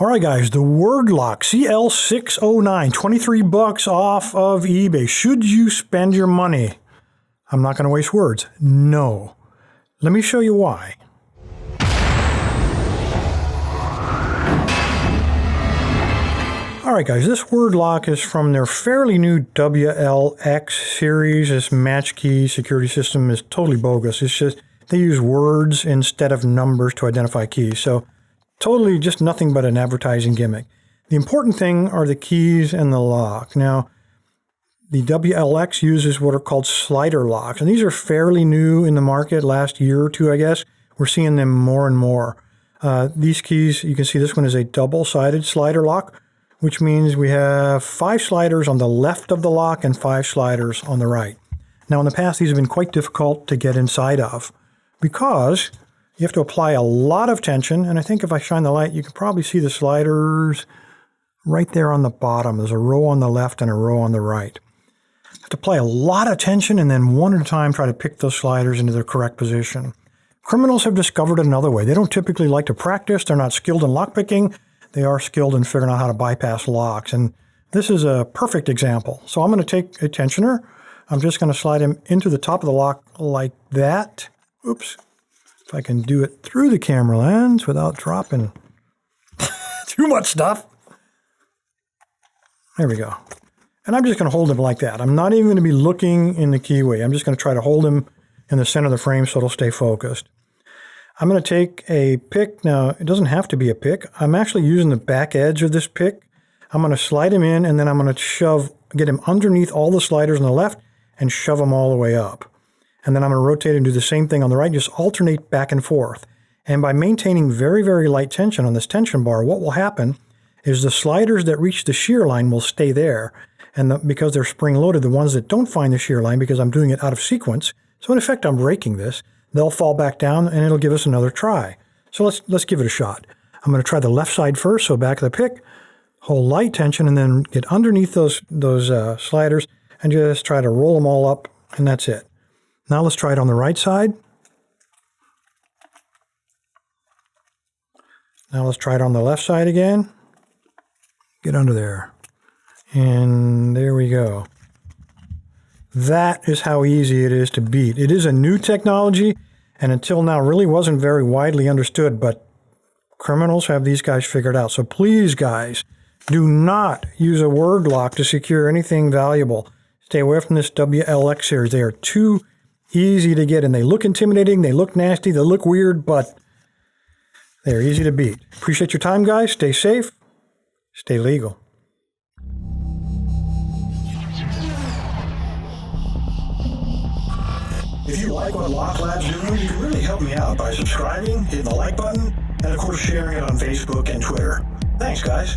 All right, guys, the WordLock CL609, 23 bucks off of eBay. Should you spend your money? I'm not going to waste words. No. Let me show you why. All right, guys, this WordLock is from their fairly new WLX series. This match key security system is totally bogus. It's just they use words instead of numbers to identify keys. So totally just nothing but an advertising gimmick. The important thing are the keys and the lock. Now, the WLX uses what are called slider locks, and these are fairly new in the market, last year or two, I guess. We're seeing them more and more. These keys, you can see this one is a double-sided slider lock, which means we have 5 sliders on the left of the lock and 5 sliders on the right. Now, in the past, these have been quite difficult to get inside of because you have to apply a lot of tension, and I think if I shine the light, you can probably see the sliders right there on the bottom. There's a row on the left and a row on the right. You have to apply a lot of tension and then one at a time try to pick those sliders into their correct position. Criminals have discovered another way. They don't typically like to practice. They're not skilled in lockpicking. They are skilled in figuring out how to bypass locks, and this is a perfect example. So I'm going to take a tensioner. I'm just going to slide him into the top of the lock like that. Oops. If I can do it through the camera lens without dropping too much stuff. There we go. And I'm just going to hold him like that. I'm not even going to be looking in the keyway. I'm just going to try to hold him in the center of the frame so it'll stay focused. I'm going to take a pick. Now, it doesn't have to be a pick. I'm actually using the back edge of this pick. I'm going to slide him in, and then I'm going to get him underneath all the sliders on the left and shove them all the way up. And then I'm going to rotate and do the same thing on the right, just alternate back and forth. And by maintaining very, very light tension on this tension bar, what will happen is the sliders that reach the shear line will stay there. And because they're spring-loaded, the ones that don't find the shear line, because I'm doing it out of sequence, so in effect I'm raking this, they'll fall back down and it'll give us another try. So let's give it a shot. I'm going to try the left side first, so back of the pick, hold light tension, and then get underneath those sliders and just try to roll them all up, and that's it. Now let's try it on the right side. Now let's try it on the left side again. Get under there. And there we go. That is how easy it is to beat. It is a new technology, and until now really wasn't very widely understood, but criminals have these guys figured out. So please, guys, do not use a WordLock to secure anything valuable. Stay away from this WLX series. They are too easy to get, and they look intimidating, they look nasty, they look weird, but they're easy to beat. Appreciate your time, guys. Stay safe. Stay legal. If you like what Lock Lab's doing, you can really help me out by subscribing, hitting the like button, and of course sharing it on Facebook and Twitter. Thanks, guys.